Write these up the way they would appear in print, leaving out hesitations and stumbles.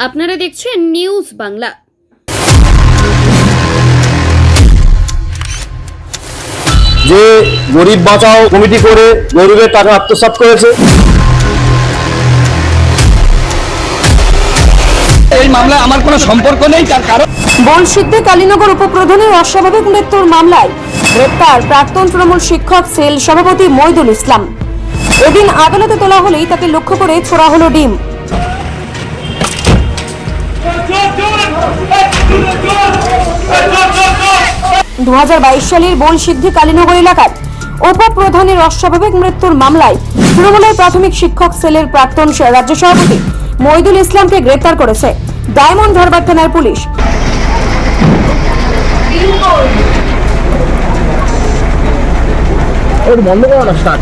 আপনারা দেখছেন নিউজ বাংলা। যে গরিব বাঁচাও কমিটি করে গরিবের টাকা আত্মসাৎ করেছে, এই মামলায় আমার কোনো সম্পর্ক নেই। তার কারণ বলসিদ্ধে কালীনগর উপপ্রধানের অস্বাভাবিক মৃত্যুর মামলায় গ্রেপ্তার প্রাক্তন তৃণমূল শিক্ষক সেল সভাপতি মইদুল ইসলাম। এদিন আদালতে তোলা হলেই তাকে লক্ষ্য করে ছোড়া হলো ডিম। দু 2022 সালের বলসিদ্ধে কালীনগর এলাকার উপপ্রধানের অস্বাভাবিক মৃত্যুর মামলায় তৃণমূলের প্রাথমিক শিক্ষক সেলের প্রাক্তন রাজ্য সভাপতি মইদুল ইসলামকে গ্রেপ্তার করেছে ডায়মন্ড হারবার থানার পুলিশ। বন্ধ করো না স্টার্ট।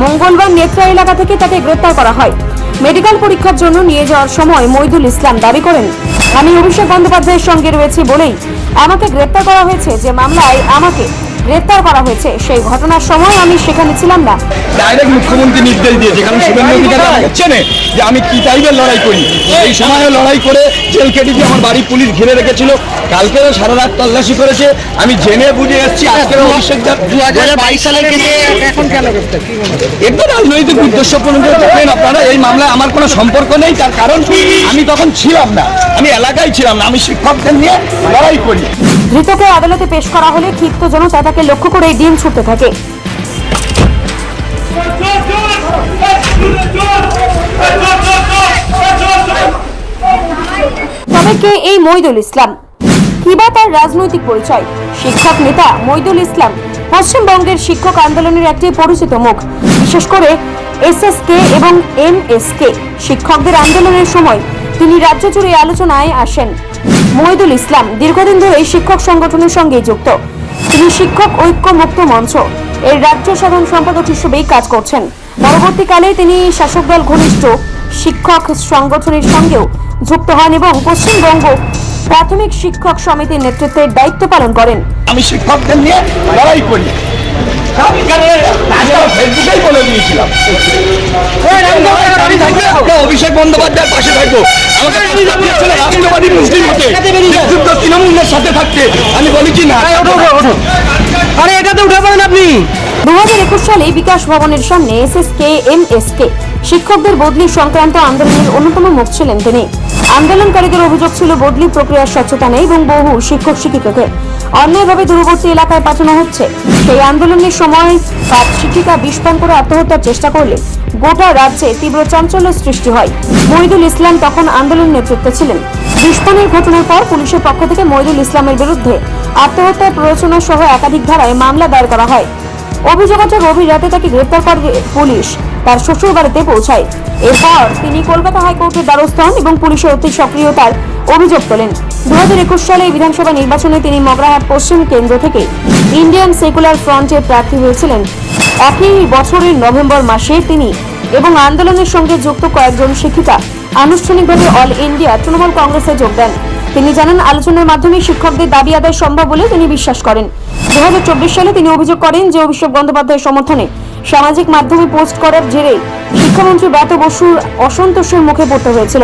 মঙ্গলবার নেত্রা এলাকা থেকে তাকে গ্রেপ্তার করা হয়। মেডিকেল পরীক্ষার জন্য নিয়ে যাওয়ার সময় মইদুল ইসলাম দাবি করেন, আমি অভিষেক বন্দ্যোপাধ্যায়ের সঙ্গে রয়েছি বলেই আমাকে গ্রেপ্তার করা হয়েছে। যে মামলায় আমাকে গ্রেপ্তার করা হয়েছে সেই ঘটনার সময় আমি সেখানে ছিলাম না। ডাইরেক্ট মুখ্যমন্ত্রী নির্দেশ দিয়েছে, কারণ শুভেন্দু অধিকারী আমাকে চেনে যে আমি কি টাইপের লড়াই করি। এই সময় লড়াই করে জেল কেটে দিয়ে আমার বাড়ি পুলিশ ঘিরে রেখেছিল। কালকেও সারা রাত তল্লাশি করেছে। আমি জেনে বুঝে যাচ্ছি আজকের অভিষেক 2022 সালের এখন কেন একটু রাজনৈতিক উদ্দেশ্য প্রণোদিত দেখেন আপনারা। এই মামলায় আমার কোনো সম্পর্ক নেই। তার কারণ আমি তখন ছিলাম না, আমি এলাকায় ছিলাম না, আমি শিক্ষকদের নিয়ে লড়াই করি। ধৃতকে আদালতে পেশ করা হলে ক্ষিপ্ত জনতা তাকে লক্ষ্য করে ডিম ছুটতে থাকে। তবে কে এই মইদুল ইসলাম, কিবা তার রাজনৈতিক পরিচয়? শিক্ষক নেতা মইদুল ইসলাম পশ্চিমবঙ্গের শিক্ষক আন্দোলনের একটি পরিচিত মুখ। বিশেষ করে এসএসকে এবং এমএসকে শিক্ষকদের আন্দোলনের সময় তিনি রাজ্য জুড়ে আলোচনায় আসেন। মইদুল ইসলাম দীর্ঘদিন ধরে শিক্ষক সংগঠনের সঙ্গে যুক্ত। তিনি শিক্ষক ঐক্য মুক্ত মঞ্চ এর রাজ্য সাধারণ সম্পাদক হিসেবেই কাজ করছেন। পরবর্তীকালে তিনি শাসক দল ঘনিষ্ঠ শিক্ষক সংগঠনের সঙ্গেও যুক্ত হন এবং পশ্চিমবঙ্গ প্রাথমিক শিক্ষক সমিতির নেতৃত্বের দায়িত্ব পালন করেন। আমি শিক্ষকদের নিয়ে লড়াই করি, ফেসবুকেই বলে দিয়েছিলাম অভিষেক বন্দ্যোপাধ্যায়ের পাশে থাকবো। আমাকে রাষ্ট্রবাদী মুসলিম হতে তৃণমূলের সাথে থাকতে আমি বলেছি না। আরে এটাতে উঠে পড়েন আপনি। 2021 সালে বিকাশ ভবনের সামনে এসএসকে এমএসকে শিক্ষকদের বদলি সংক্রান্ত আন্দোলনের অন্যতম মুখ ছিলেন তিনি। আন্দোলনকারীদের অভিযোগ ছিল বদলি প্রক্রিয়ার স্বচ্ছতা নেই এবং বহু শিক্ষক শিক্ষিকাকে অন্যায়ভাবে দূরবর্তী এলাকায় পাঠানো হচ্ছে। সেই আন্দোলনের সময় পাঁচ শিক্ষিকা বিষপান করে আত্মহত্যার চেষ্টা করলে গোটা রাজ্যে তীব্র চাঞ্চল্য সৃষ্টি হয়। মইদুল ইসলাম তখন আন্দোলন নেতৃত্বে ছিলেন। বিষপানের ঘটনার পর পুলিশের পক্ষ থেকে মইদুল ইসলামের বিরুদ্ধে আত্মহত্যার প্ররোচনা সহ একাধিক ধারায় মামলা দায়ের করা হয়। অভিযোগ আছে গভীর রাতে তাকে গ্রেপ্তার করে পুলিশ তার শ্বশুর বাড়িতে পৌঁছায়। এরপর তিনি কলকাতা হাইকোর্টের দ্বারস্থ হন এবং পুলিশের অতি সক্রিয়তার অভিযোগ তোলেন। 2021 সালে বিধানসভা নির্বাচনে তিনি মগরাহাট পশ্চিম কেন্দ্র থেকে ইন্ডিয়ান সেকুলার ফ্রন্টের প্রার্থী হয়েছিলেন। একই বছরের নভেম্বর মাসে তিনি এবং আন্দোলনের সঙ্গে যুক্ত কয়েকজন শিক্ষিকা আনুষ্ঠানিকভাবে অল ইন্ডিয়া তৃণমূল কংগ্রেসে যোগ দেন। তিনি জানান, আলোচনার মাধ্যমে শিক্ষকদের দাবি আদায় সম্ভব বলে তিনি বিশ্বাস করেন। 2024 সালে তিনি অভিযোগ করেন যে অভিষেক বন্দ্যোপাধ্যায়ের সমর্থনে সামাজিক মাধ্যমে পোস্ট করার জেরে শিক্ষামন্ত্রী ব্রাত্য বসুর অসন্তোষের মুখে পড়তে হয়েছিল।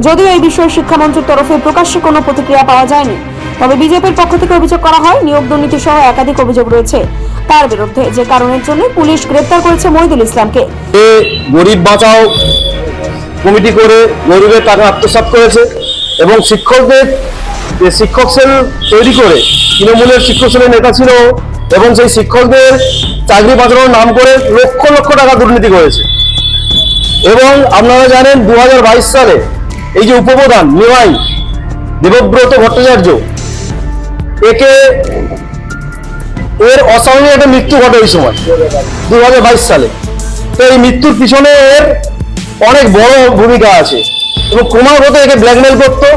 যদিও এই বিষয়ে শিক্ষামন্ত্রীর তরফে প্রকাশ্যে কোনো প্রতিক্রিয়া পাওয়া যায়নি, তবে বিজেপির পক্ষ থেকে অভিযোগ করা হয় নিয়োগ দুর্নীতি সহ একাধিক অভিযোগ রয়েছে তার বিরুদ্ধে, যে কারণের জন্য পুলিশ গ্রেপ্তার করেছে মইদুল ইসলামকে। গরিব বাঁচাও কমিটি করে গরিবের টাকা আত্মসাৎ করেছে এবং শিক্ষকদের যে শিক্ষক সেল তৈরি করে তৃণমূলের শিক্ষক সেলের নেতা ছিল এবং সেই শিক্ষকদের চাকরি বাঁচানোর নাম করে লক্ষ লক্ষ টাকা দুর্নীতি করেছে। এবং আপনারা জানেন 2022 সালে এই যে উপপ্রধান নিমাই দেবব্রত ভট্টাচার্য, এর অস্বাভাবিক একটা মৃত্যু ঘটে ওই সময় 2022 সালে। তো এই মৃত্যুর পিছনে এর অনেক বড় ভূমিকা আছে এবং ক্রমাগত একে ব্ল্যাকমেল করতো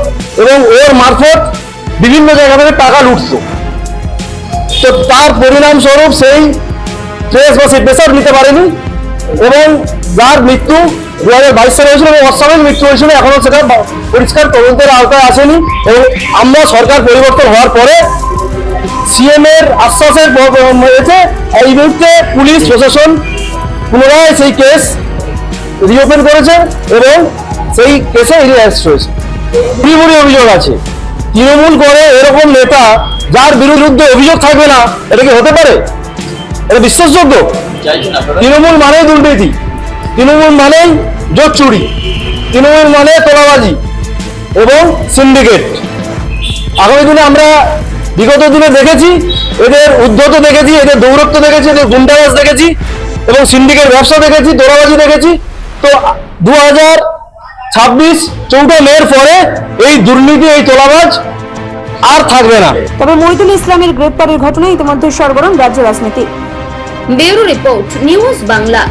এবং ওর মারফত বিভিন্ন জায়গা থেকে টাকা লুটতো। তো তার পরিণামস্বরূপ সেই ট্রেস বা সেই প্রেসার নিতে পারেনি এবং যার মৃত্যু 2022 সালে হয়েছিল এবং অস্বাভাবিক মৃত্যু হয়েছিল, এখনো সেটা পরিষ্কার তদন্তের আওতায় আসেনি। এবং আমরা সরকার পরিবর্তন হওয়ার পরে সিএম এর আশ্বাসের হয়েছে এই মুহূর্তে পুলিশ প্রশাসন পুনরায় সেই কেস রিওপেন করেছে এবং সেই কেসে অ্যারেস্ট হয়েছে। পুরোপুরি অভিযোগ আছে তৃণমূল করে এরকম নেতা যার বিরুদ্ধে অভিযোগ থাকবে না, এটা কি হতে পারে? এটা বিশ্বাসযোগ্য? তৃণমূল মানেই দুর্নীতি, তৃণমূল মানেই জোট চুরি, তৃণমূল মানে তোলাবাজি এবং সিন্ডিকেট। আগামী দিনে আমরা বিগত দিনে দেখেছি এদের উদ্ধত দেখেছি, এদের দৌরত্ব দেখেছি, এদের গুন্ডাবাজ দেখেছি এবং সিন্ডিকেট ব্যবসা দেখেছি, তোলাবাজি দেখেছি। তো 2026 4 মের পরে এই দুর্নীতি, এই তোলাবাজ আর থাকবে না। তবে মহিদুল ইসলামের গ্রেপ্তারের ঘটনায় ইতিমধ্যে সরগরম রাজ্য রাজনীতি। Bureau report, news Bangla.